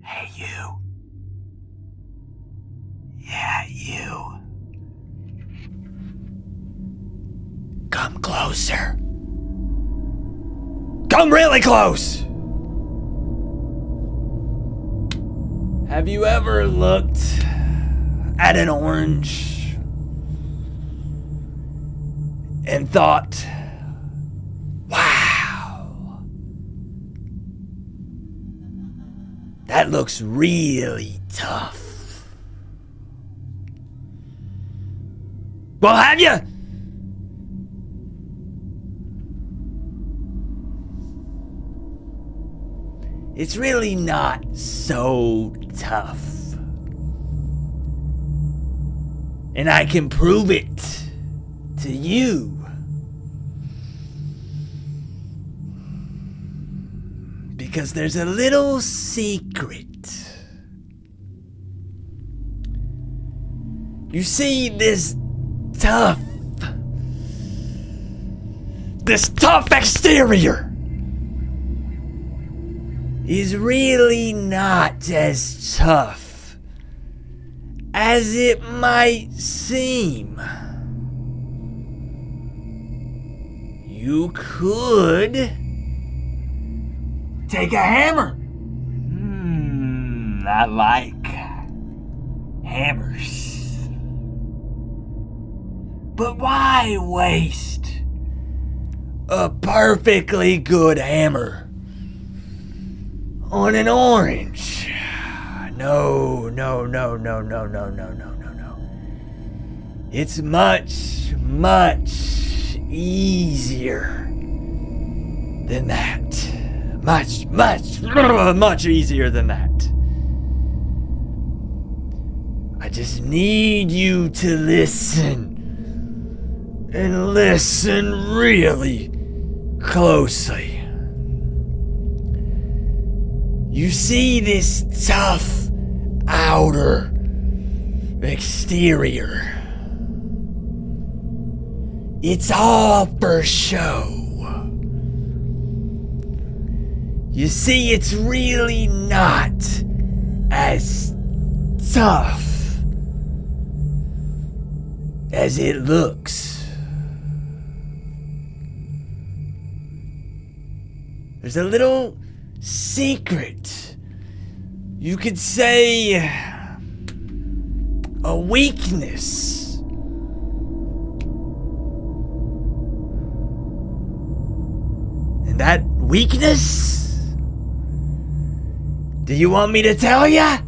Hey, you. Yeah, you. Come closer. Come really close. Have you ever looked at an orange and thought, wow, that looks really tough? Well, have you? It's really not so tough. And I can prove it to you. Because there's a little secret. You see, this tough exterior is really not as tough as it might seem. You could take a hammer. I like hammers. But why waste a perfectly good hammer on an orange? No. It's much, much easier than that. Much easier than that. I just need you to listen. And listen really closely. You see this tough outer exterior. It's all for show. You see, it's really not as tough as it looks. There's a little secret. You could say a weakness. And that weakness? Do you want me to tell ya?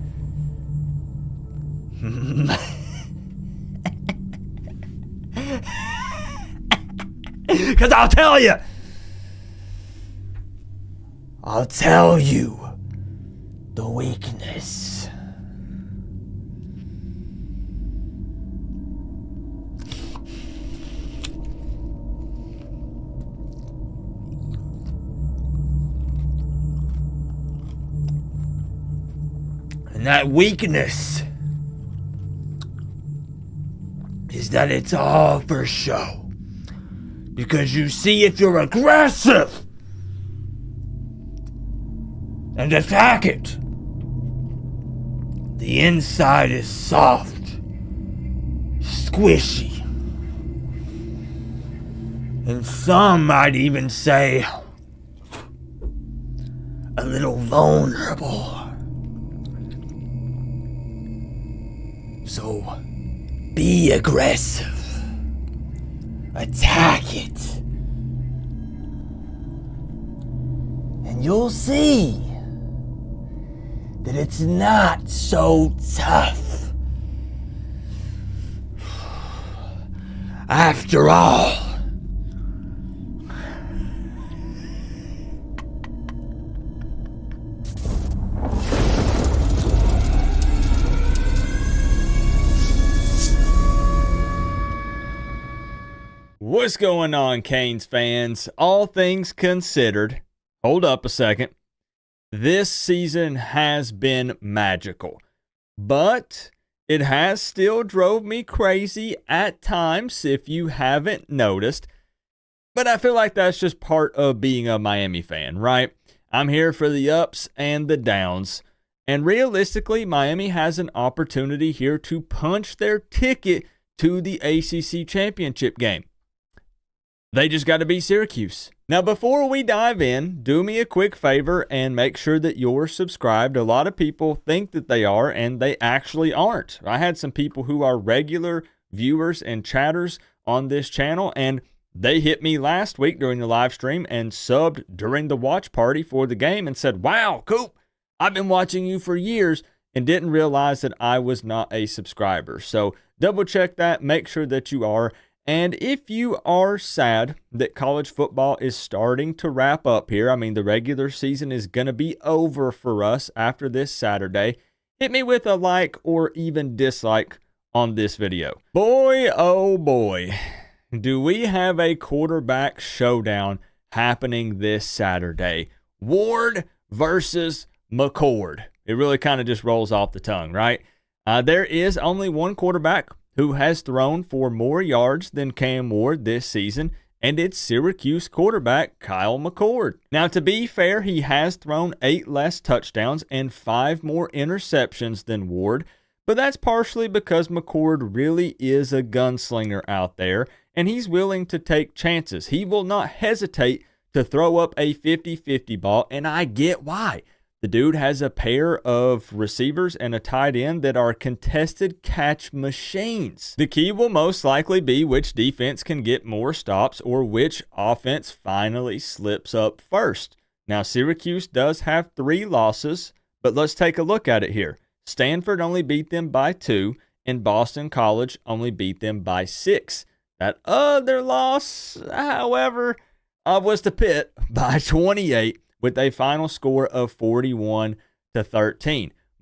Because I'll tell you. I'll tell you the weakness. And that weakness is that it's all for show. Because you see, if you're aggressive and attack it, the inside is soft, squishy, and some might even say a little vulnerable. So be aggressive. Attack it. And you'll see that it's not so tough. After all. What's going on, Canes fans? All things considered, hold up a second. This season has been magical, but it has still drove me crazy at times, if you haven't noticed. But I feel like that's just part of being a Miami fan, right? I'm here for the ups and the downs. And realistically, Miami has an opportunity here to punch their ticket to the ACC championship game. They just got to beat Syracuse. Now, before we dive in, do me a quick favor and make sure that you're subscribed. A lot of people think that they are, and they actually aren't. I had some people who are regular viewers and chatters on this channel, and they hit me last week during the live stream and subbed during the watch party for the game and said, "Wow, Coop, I've been watching you for years," and didn't realize that I was not a subscriber. So double check that, make sure that you are. And if you are sad that college football is starting to wrap up here, I mean, the regular season is going to be over for us after this Saturday, hit me with a like or even dislike on this video. Boy, oh boy, do we have a quarterback showdown happening this Saturday. Ward versus McCord. It really kind of just rolls off the tongue, right? There is only one quarterback who has thrown for more yards than Cam Ward this season, and it's Syracuse quarterback Kyle McCord. Now, to be fair, he has thrown 8 less touchdowns and 5 more interceptions than Ward, but that's partially because McCord really is a gunslinger out there, and he's willing to take chances. He will not hesitate to throw up a 50-50 ball, and I get why. The dude has a pair of receivers and a tight end that are contested catch machines. The key will most likely be which defense can get more stops or which offense finally slips up first. Now, Syracuse does have 3 losses, but let's take a look at it here. Stanford only beat them by 2, and Boston College only beat them by 6. That other loss, however, was to Pitt by 28. With a final score of 41-13.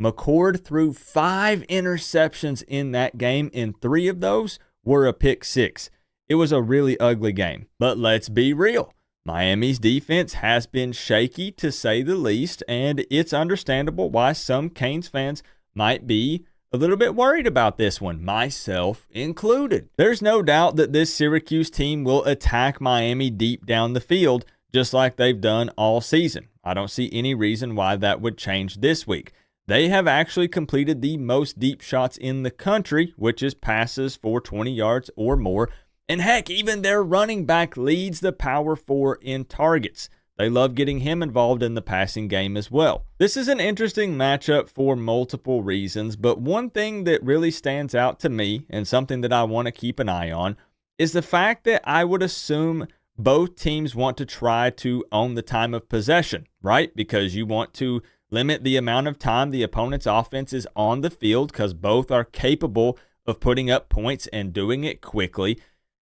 McCord threw 5 interceptions in that game, and 3 of those were a pick 6. It was a really ugly game. But let's be real. Miami's defense has been shaky, to say the least, and it's understandable why some Canes fans might be a little bit worried about this one, myself included. There's no doubt that this Syracuse team will attack Miami deep down the field, just like they've done all season. I don't see any reason why that would change this week. They have actually completed the most deep shots in the country, which is passes for 20 yards or more. And heck, even their running back leads the Power 4 in targets. They love getting him involved in the passing game as well. This is an interesting matchup for multiple reasons, but one thing that really stands out to me, and something that I want to keep an eye on, is the fact that I would assume both teams want to try to own the time of possession, right? Because you want to limit the amount of time the opponent's offense is on the field, because both are capable of putting up points and doing it quickly.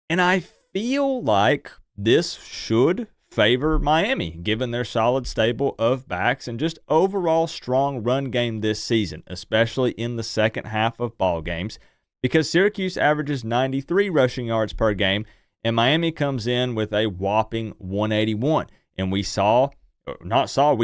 And I feel like this should favor Miami, given their solid stable of backs and just overall strong run game this season, especially in the second half of ball games, because Syracuse averages 93 rushing yards per game, and Miami comes in with a whopping 181. And we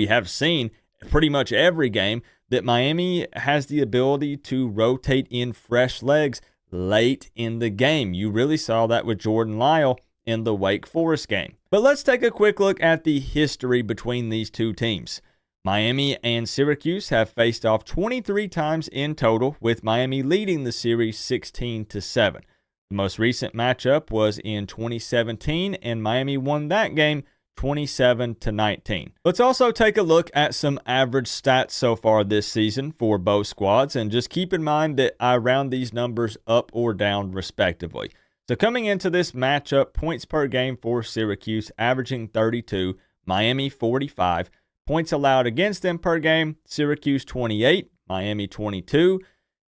have seen pretty much every game that Miami has the ability to rotate in fresh legs late in the game. You really saw that with Jordan Lyle in the Wake Forest game. But let's take a quick look at the history between these two teams. Miami and Syracuse have faced off 23 times in total, with Miami leading the series 16-7. The most recent matchup was in 2017, and Miami won that game 27-19. Let's also take a look at some average stats so far this season for both squads, and just keep in mind that I round these numbers up or down respectively. So coming into this matchup, points per game for Syracuse averaging 32, Miami 45. Points allowed against them per game, Syracuse 28, Miami 22.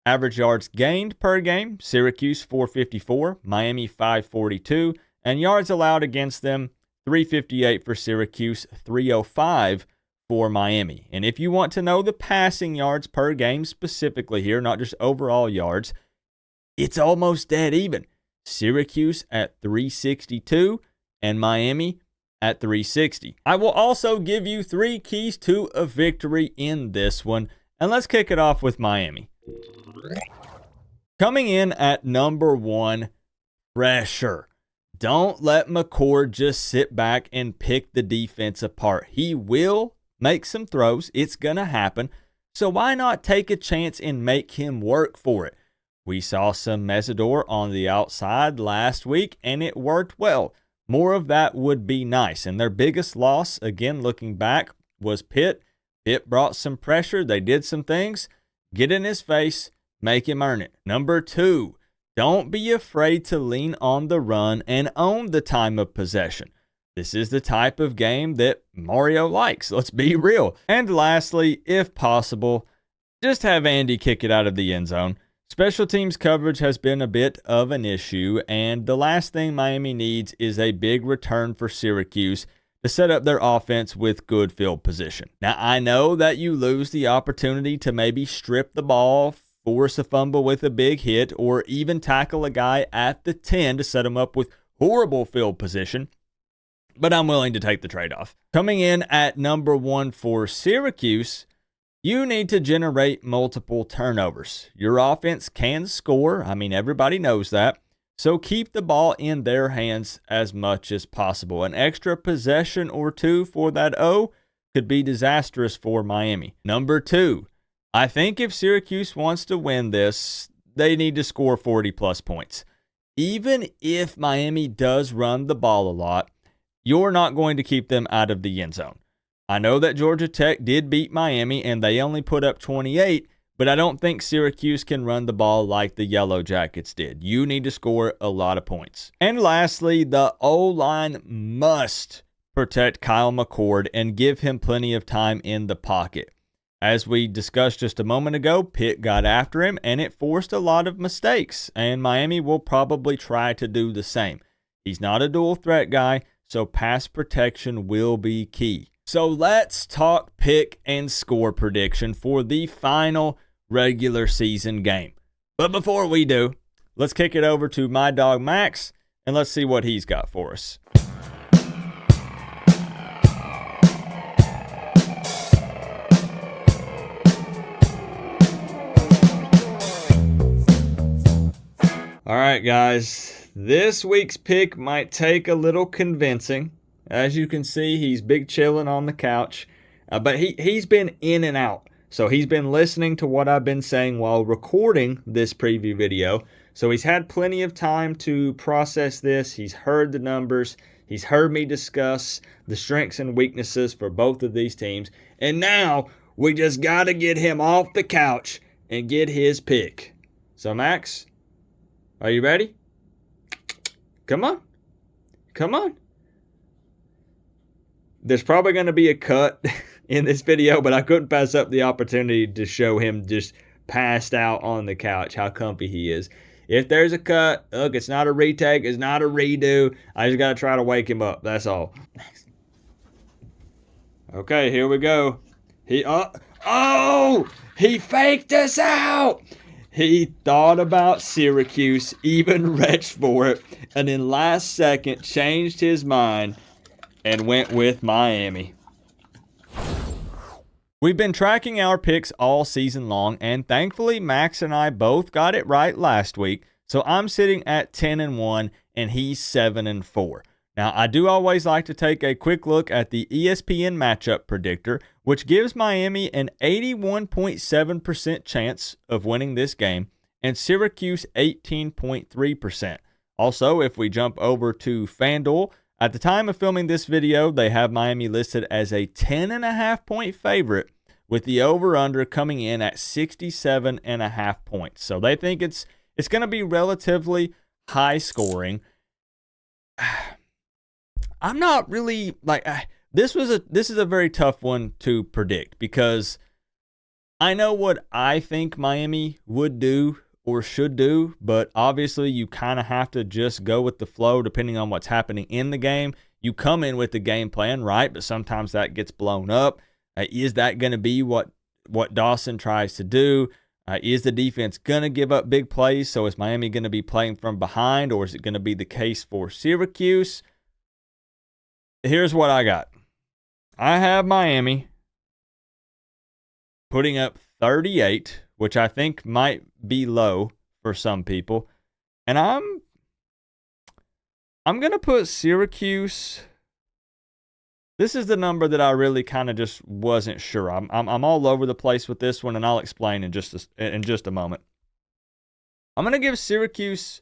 Average yards gained per game, Syracuse 454, Miami 542, and yards allowed against them, 358 for Syracuse, 305 for Miami. And if you want to know the passing yards per game specifically here, not just overall yards, it's almost dead even. Syracuse at 362 and Miami at 360. I will also give you 3 keys to a victory in this one, and let's kick it off with Miami. Coming in at number 1, pressure. Don't let McCord just sit back and pick the defense apart. He will make some throws. It's going to happen. So why not take a chance and make him work for it? We saw some Mesidor on the outside last week, and it worked well. More of that would be nice. And their biggest loss, again, looking back, was Pitt. Pitt brought some pressure. They did some things. Get in his face, make him earn it. Number 2, don't be afraid to lean on the run and own the time of possession. This is the type of game that Mario likes. Let's be real. And lastly, if possible, just have Andy kick it out of the end zone. Special teams coverage has been a bit of an issue, and the last thing Miami needs is a big return for Syracuse to set up their offense with good field position. Now, I know that you lose the opportunity to maybe strip the ball, force a fumble with a big hit, or even tackle a guy at the 10 to set him up with horrible field position, but I'm willing to take the trade-off. Coming in at number 1 for Syracuse, you need to generate multiple turnovers. Your offense can score. I mean, everybody knows that. So keep the ball in their hands as much as possible. An extra possession or 2 for that O could be disastrous for Miami. Number 2, I think if Syracuse wants to win this, they need to score 40-plus points. Even if Miami does run the ball a lot, you're not going to keep them out of the end zone. I know that Georgia Tech did beat Miami, and they only put up 28, but I don't think Syracuse can run the ball like the Yellow Jackets did. You need to score a lot of points. And lastly, the O-line must protect Kyle McCord and give him plenty of time in the pocket. As we discussed just a moment ago, Pitt got after him, and it forced a lot of mistakes, and Miami will probably try to do the same. He's not a dual threat guy, so pass protection will be key. So let's talk pick and score prediction for the final regular season game. But before we do, let's kick it over to my dog Max, and let's see what he's got for us. All right, guys, this week's pick might take a little convincing. As you can see, he's big chilling on the couch, but he's been in and out. So he's been listening to what I've been saying while recording this preview video. So he's had plenty of time to process this. He's heard the numbers. He's heard me discuss the strengths and weaknesses for both of these teams. And now we just got to get him off the couch and get his pick. So Max, are you ready? Come on. Come on. There's probably going to be a cut in this video, but I couldn't pass up the opportunity to show him just passed out on the couch, how comfy he is. If there's a cut, look, it's not a retake, it's not a redo. I just got to try to wake him up, that's all. Okay, here we go. He faked us out. He thought about Syracuse, even reached for it, and then last second changed his mind and went with Miami. We've been tracking our picks all season long, and thankfully Max and I both got it right last week, so I'm sitting at 10-1 and he's 7-4. Now, I do always like to take a quick look at the ESPN matchup predictor, which gives Miami an 81.7% chance of winning this game and Syracuse 18.3%. Also, if we jump over to FanDuel, at the time of filming this video, they have Miami listed as a 10.5-point favorite, with the over-under coming in at 67.5 points. So they think it's going to be relatively high scoring. I'm not really this is a very tough one to predict because I know what I think Miami would do or should do, but obviously you kind of have to just go with the flow depending on what's happening in the game. You come in with the game plan, right? But sometimes that gets blown up. Is that going to be what Dawson tries to do? Is the defense going to give up big plays? So is Miami going to be playing from behind, or is it going to be the case for Syracuse? Here's what I got. I have Miami putting up 38, which I think might be low for some people. And I'm going to put Syracuse. This is the number that I really kind of just wasn't sure. I'm all over the place with this one, and I'll explain in just a moment. I'm going to give Syracuse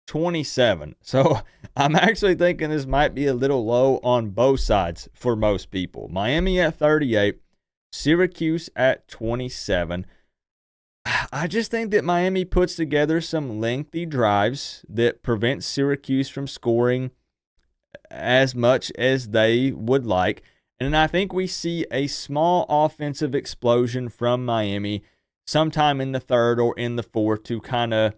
27. So I'm actually thinking this might be a little low on both sides for most people. Miami at 38, Syracuse at 27. I just think that Miami puts together some lengthy drives that prevent Syracuse from scoring as much as they would like. And I think we see a small offensive explosion from Miami sometime in the third or in the fourth to kind of,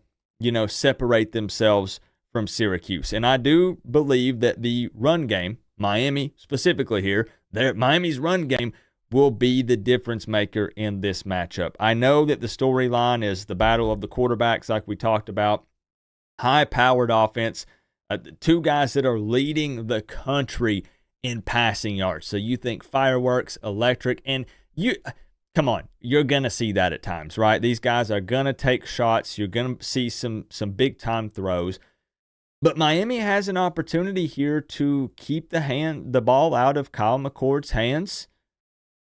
separate themselves from Syracuse. And I do believe that the run game, Miami specifically here, Miami's run game will be the difference maker in this matchup. I know that the storyline is the battle of the quarterbacks, like we talked about. High-powered offense, two guys that are leading the country in passing yards. So you think fireworks, electric, and come on, you're going to see that at times, right? These guys are going to take shots. You're going to see some big-time throws. But Miami has an opportunity here to keep the ball out of Kyle McCord's hands.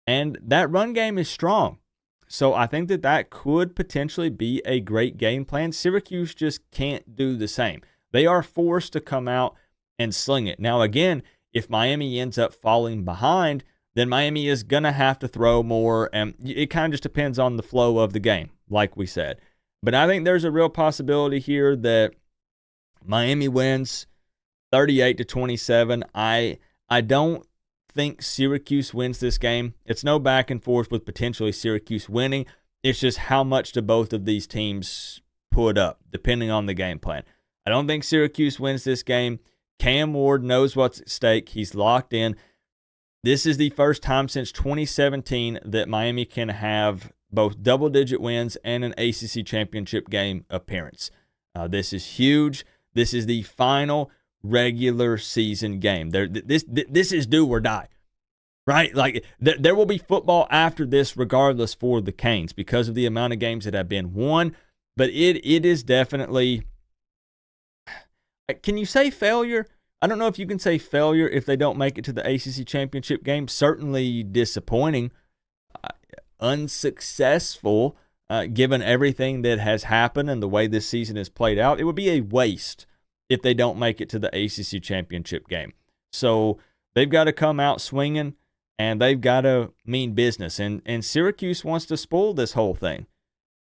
And that run game is strong. So I think that could potentially be a great game plan. Syracuse just can't do the same. They are forced to come out and sling it. Now, again, if Miami ends up falling behind, then Miami is going to have to throw more. And it kind of just depends on the flow of the game, like we said. But I think there's a real possibility here that Miami wins 38-27. I don't think Syracuse wins this game. It's no back and forth with potentially Syracuse winning. It's just how much do both of these teams put up, depending on the game plan. I don't think Syracuse wins this game. Cam Ward knows what's at stake. He's locked in. This is the first time since 2017 that Miami can have both double-digit wins and an ACC championship game appearance. This is huge. This is the final regular season game. This is do or die, right? Like there will be football after this regardless for the Canes because of the amount of games that have been won. But it is definitely, can you say failure? I don't know if you can say failure if they don't make it to the ACC championship game. Certainly disappointing, unsuccessful, given everything that has happened and the way this season has played out. It would be a waste if they don't make it to the ACC championship game. So they've got to come out swinging, and they've got to mean business. And Syracuse wants to spoil this whole thing.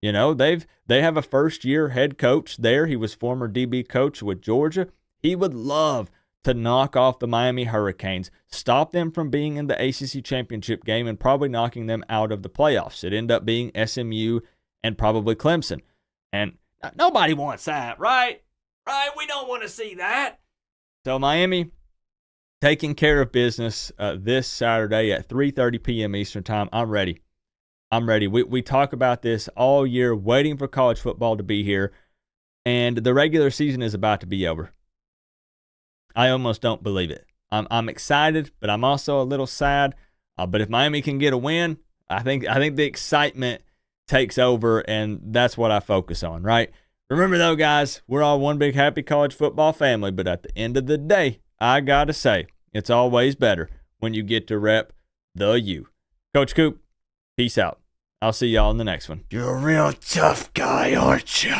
They have a first-year head coach there. He was former DB coach with Georgia. He would love to knock off the Miami Hurricanes, stop them from being in the ACC championship game, and probably knocking them out of the playoffs. It ended up being SMU and probably Clemson. And nobody wants that, right? Right? We don't want to see that. So Miami taking care of business this Saturday at 3:30 p.m. Eastern Time. I'm ready. We talk about this all year, waiting for college football to be here, and the regular season is about to be over. I almost don't believe it. I'm excited, but I'm also a little sad. But if Miami can get a win, I think the excitement takes over, and that's what I focus on, right? Remember, though, guys, we're all one big happy college football family, but at the end of the day, I got to say, it's always better when you get to rep the U. Coach Coop, peace out. I'll see y'all in the next one. You're a real tough guy, aren't you?